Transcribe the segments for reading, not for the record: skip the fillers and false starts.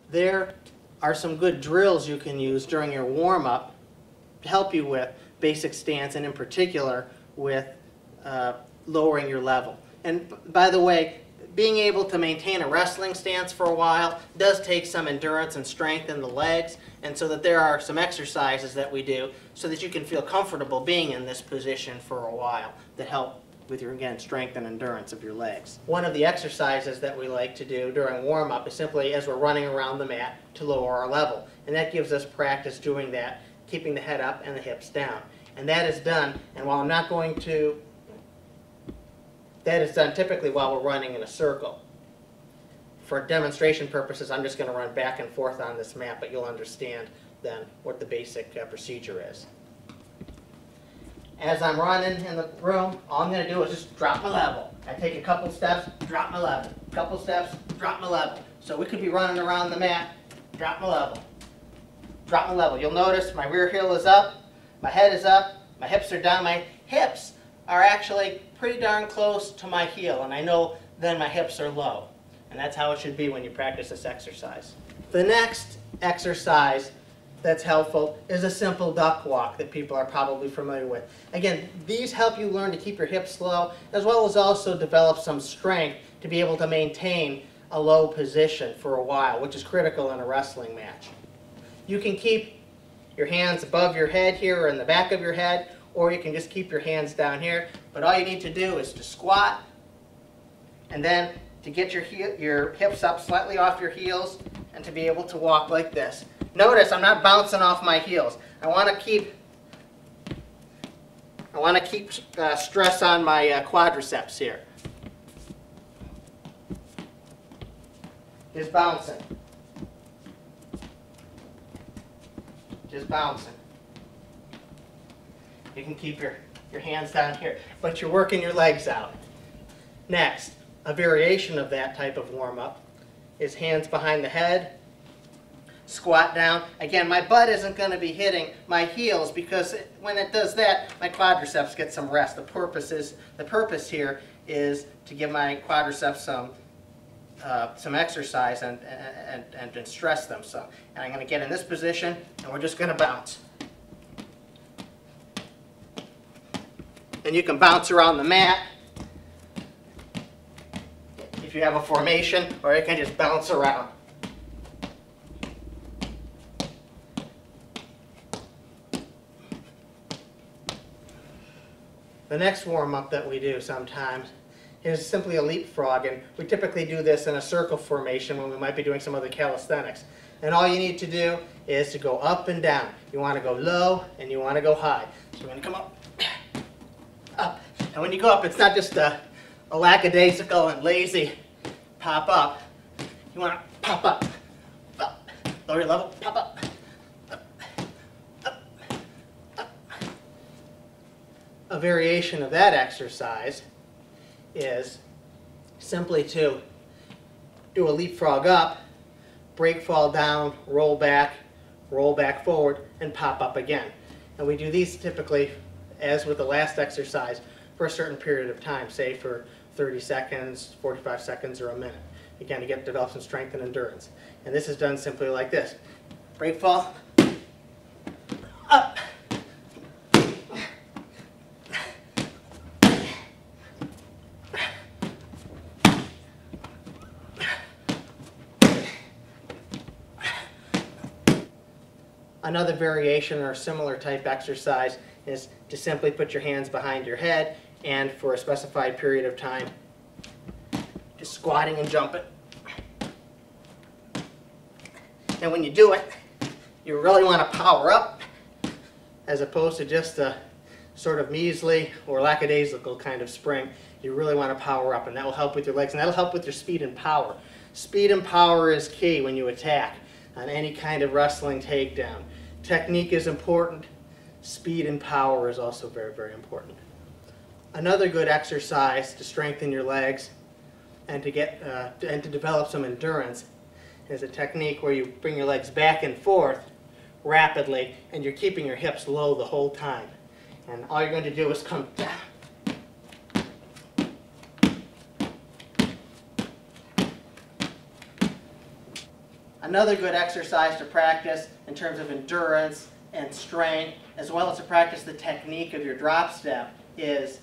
there are some good drills you can use during your warm-up to help you with basic stance, and in particular with lowering your level. And by the way, being able to maintain a wrestling stance for a while does take some endurance and strength in the legs, and so that there are some exercises that we do so that you can feel comfortable being in this position for a while that help with your, again, strength and endurance of your legs. One of the exercises that we like to do during warm-up is simply as we're running around the mat to lower our level, and that gives us practice doing that, keeping the head up and the hips down. And that is done, and while I'm not going to, that is done typically while we're running in a circle. For demonstration purposes, I'm just going to run back and forth on this mat, but you'll understand then what the basic procedure is. As I'm running in the room, all I'm going to do is just drop my level. I take a couple steps, drop my level. Couple steps, drop my level. So we could be running around the mat, drop my level. Drop my level. You'll notice my rear heel is up, my head is up, my hips are down. My hips are actually pretty darn close to my heel, and I know then my hips are low. And that's how it should be when you practice this exercise. The next exercise that's helpful is a simple duck walk that people are probably familiar with. Again, these help you learn to keep your hips low, as well as also develop some strength to be able to maintain a low position for a while, which is critical in a wrestling match. You can keep your hands above your head here or in the back of your head, or you can just keep your hands down here. But all you need to do is to squat, and then to get your hips up slightly off your heels, and to be able to walk like this. Notice I'm not bouncing off my heels. I want to keep stress on my quadriceps here. Just bouncing. Just bouncing. You can keep your hands down here, but you're working your legs out. Next, a variation of that type of warm-up is hands behind the head, squat down. Again, my butt isn't going to be hitting my heels because when it does that, my quadriceps get some rest. The purpose here is to give my quadriceps some exercise and stress them some. And I'm going to get in this position, and we're just going to bounce. And you can bounce around the mat if you have a formation, or you can just bounce around. The next warm-up that we do sometimes is simply a leapfrog, and we typically do this in a circle formation when we might be doing some other calisthenics. And all you need to do is to go up and down. You want to go low and you want to go high. So we're going to come up. Up. And when you go up, it's not just a lackadaisical and lazy pop up. You want to pop up. Up. Lower your level, pop up. Up. Up. Up. A variation of that exercise is simply to do a leapfrog up, break fall down, roll back forward, and pop up again. And we do these typically, as with the last exercise, for a certain period of time, say for 30 seconds, 45 seconds, or a minute. Again, to develop some strength and endurance. And this is done simply like this. Break fall, up. Another variation or similar type exercise is to simply put your hands behind your head and for a specified period of time, just squatting and jumping. And when you do it, you really want to power up as opposed to just a sort of measly or lackadaisical kind of spring. You really want to power up, and that will help with your legs, and that will help with your speed and power. Speed and power is key when you attack on any kind of wrestling takedown. Technique is important. Speed and power is also very, very important. Another good exercise to strengthen your legs and to develop some endurance is a technique where you bring your legs back and forth rapidly, and you're keeping your hips low the whole time. And all you're going to do is come down. Another good exercise to practice in terms of endurance and strength, as well as to practice the technique of your drop step, is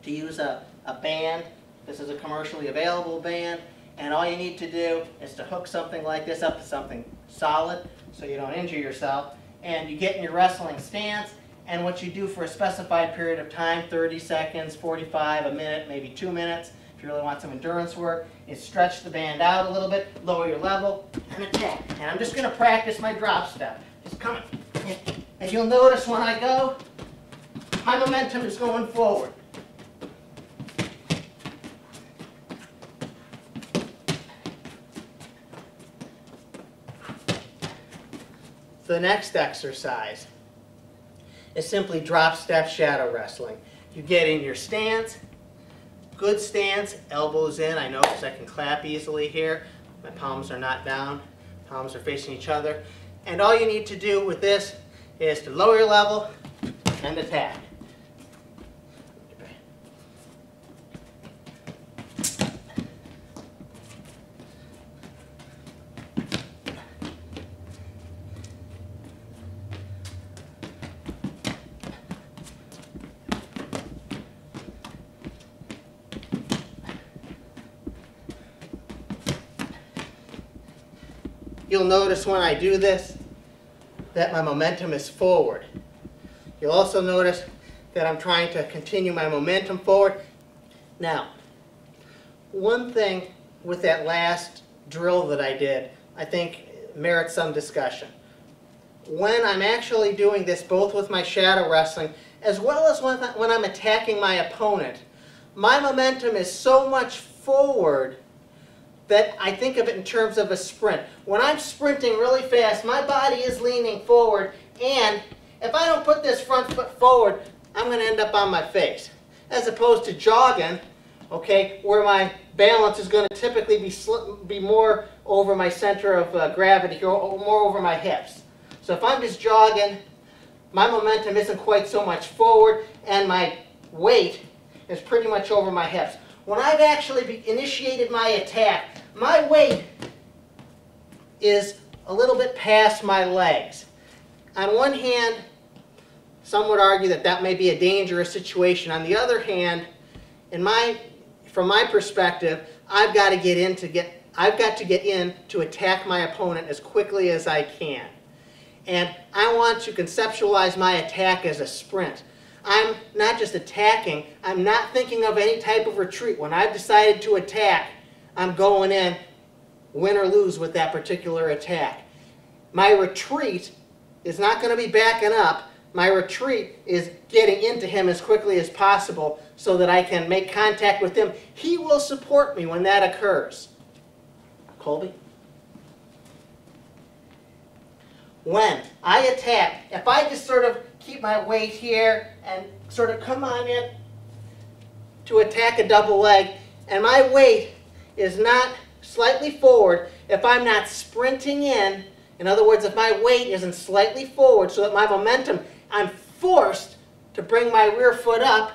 to use a band. This is a commercially available band, and all you need to do is to hook something like this up to something solid so you don't injure yourself, and you get in your wrestling stance, and what you do for a specified period of time, 30 seconds, 45, a minute, maybe 2 minutes, if you really want some endurance work, is stretch the band out a little bit, lower your level, and attack. And I'm just going to practice my drop step. Just coming. And you'll notice when I go, my momentum is going forward. The next exercise is simply drop step shadow wrestling. You get in your stance, good stance, elbows in. I notice I can clap easily here. My palms are not down, palms are facing each other. And all you need to do with this is to lower your level and attack. You'll notice when I do this that my momentum is forward. You'll also notice that I'm trying to continue my momentum forward. Now, one thing with that last drill that I did, I think merits some discussion. When I'm actually doing this both with my shadow wrestling as well as when I'm attacking my opponent, my momentum is so much forward that I think of it in terms of a sprint. When I'm sprinting really fast, my body is leaning forward, and if I don't put this front foot forward, I'm going to end up on my face. As opposed to jogging, okay, where my balance is going to typically be more over my center of gravity, or more over my hips. So if I'm just jogging, my momentum isn't quite so much forward, and my weight is pretty much over my hips. When I've actually initiated my attack, my weight is a little bit past my legs. On one hand, some would argue that that may be a dangerous situation. On the other hand, from my perspective, I've got to get in to attack my opponent as quickly as I can. And I want to conceptualize my attack as a sprint. I'm not just attacking, I'm not thinking of any type of retreat. When I've decided to attack, I'm going in, win or lose with that particular attack. My retreat is not going to be backing up. My retreat is getting into him as quickly as possible so that I can make contact with him. He will support me when that occurs. Colby? When I attack, if I just sort of keep my weight here and sort of come on in to attack a double leg, and my weight is not slightly forward, if I'm not sprinting in other words, if my weight isn't slightly forward so that my momentum, I'm forced to bring my rear foot up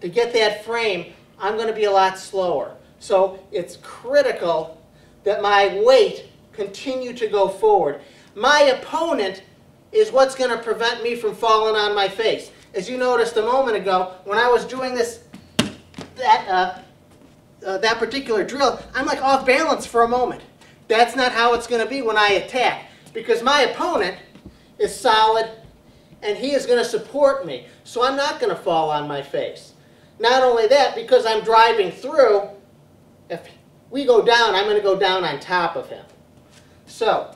to get that frame, I'm going to be a lot slower. So it's critical that my weight continue to go forward. My opponent is what's going to prevent me from falling on my face. As you noticed a moment ago, when I was doing that particular drill, I'm like off balance for a moment. That's not how it's going to be when I attack, because my opponent is solid and he is going to support me, so I'm not going to fall on my face. Not only that, because I'm driving through, if we go down, I'm going to go down on top of him. So,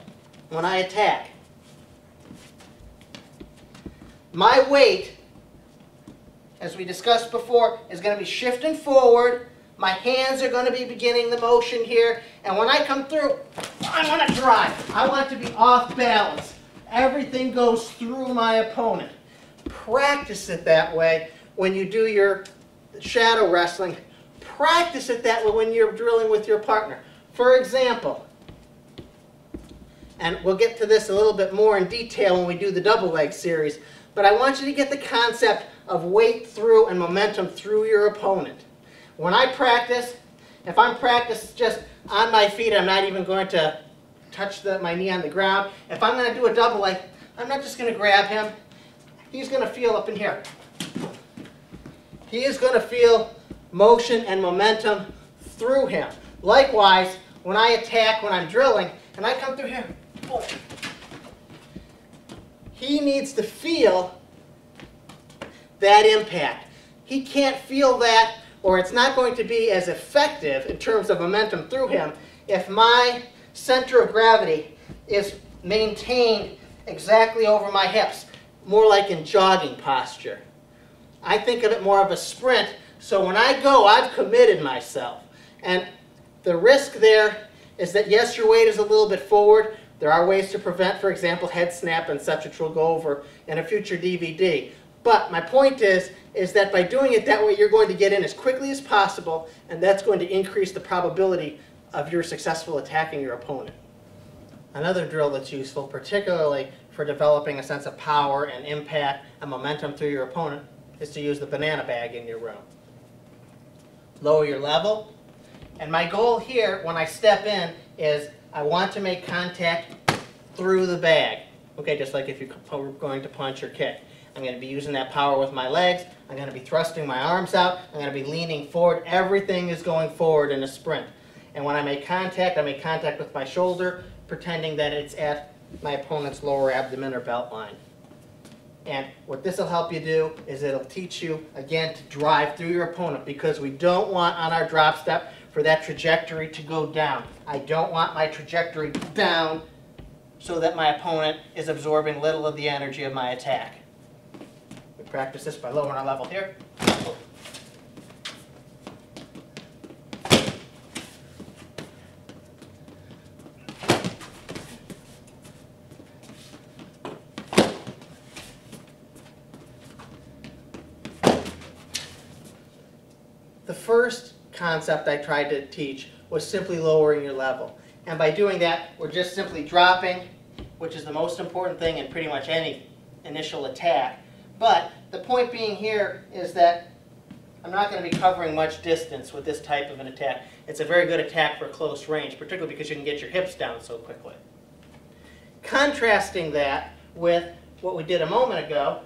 when I attack, my weight, as we discussed before, is going to be shifting forward. My hands are going to be beginning the motion here. And when I come through, I want to drive. I want to be off balance. Everything goes through my opponent. Practice it that way when you do your shadow wrestling. Practice it that way when you're drilling with your partner. For example, and we'll get to this a little bit more in detail when we do the double leg series, but I want you to get the concept of weight through and momentum through your opponent. When I practice, if I'm practiced just on my feet, I'm not even going to touch my knee on the ground. If I'm going to do a double leg, I'm not just going to grab him. He's going to feel up in here. He is going to feel motion and momentum through him. Likewise, when I attack, when I'm drilling, and I come through here, boom, he needs to feel that impact. He can't feel that, or it's not going to be as effective in terms of momentum through him if my center of gravity is maintained exactly over my hips, more like in jogging posture. I think of it more of a sprint, so when I go, I've committed myself. And the risk there is that, yes, your weight is a little bit forward. There are ways to prevent, for example, head snap and such, which we'll go over in a future DVD. But my point is that by doing it that way, you're going to get in as quickly as possible, and that's going to increase the probability of your successful attacking your opponent. Another drill that's useful, particularly for developing a sense of power and impact and momentum through your opponent, is to use the banana bag in your room. Lower your level, and my goal here when I step in is I want to make contact through the bag. Okay, just like if you're going to punch or kick. I'm going to be using that power with my legs. I'm going to be thrusting my arms out. I'm going to be leaning forward. Everything is going forward in a sprint. And when I make contact with my shoulder, pretending that it's at my opponent's lower abdomen or belt line. And what this will help you do is it'll teach you, again, to drive through your opponent, because we don't want on our drop step for that trajectory to go down. I don't want my trajectory down so that my opponent is absorbing little of the energy of my attack. We practice this by lowering our level here. The first concept I tried to teach was simply lowering your level. And by doing that, we're just simply dropping, which is the most important thing in pretty much any initial attack. But the point being here is that I'm not going to be covering much distance with this type of an attack. It's a very good attack for close range, particularly because you can get your hips down so quickly. Contrasting that with what we did a moment ago,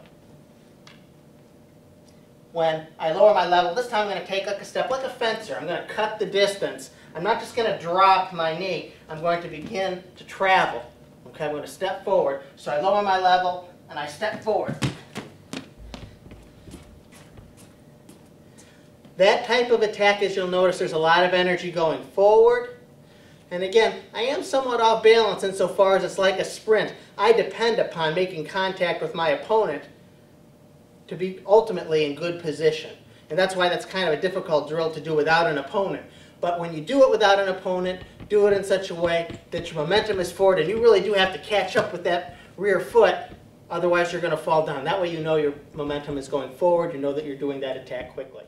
when I lower my level, this time I'm going to take like a step, like a fencer. I'm going to cut the distance. I'm not just going to drop my knee. I'm going to begin to travel. Okay, I'm going to step forward. So I lower my level and I step forward. That type of attack, as you'll notice, there's a lot of energy going forward. And again, I am somewhat off balance insofar as it's like a sprint. I depend upon making contact with my opponent to be ultimately in good position. And that's why that's kind of a difficult drill to do without an opponent. But when you do it without an opponent, do it in such a way that your momentum is forward, and you really do have to catch up with that rear foot, otherwise you're going to fall down. That way you know your momentum is going forward, you know that you're doing that attack quickly.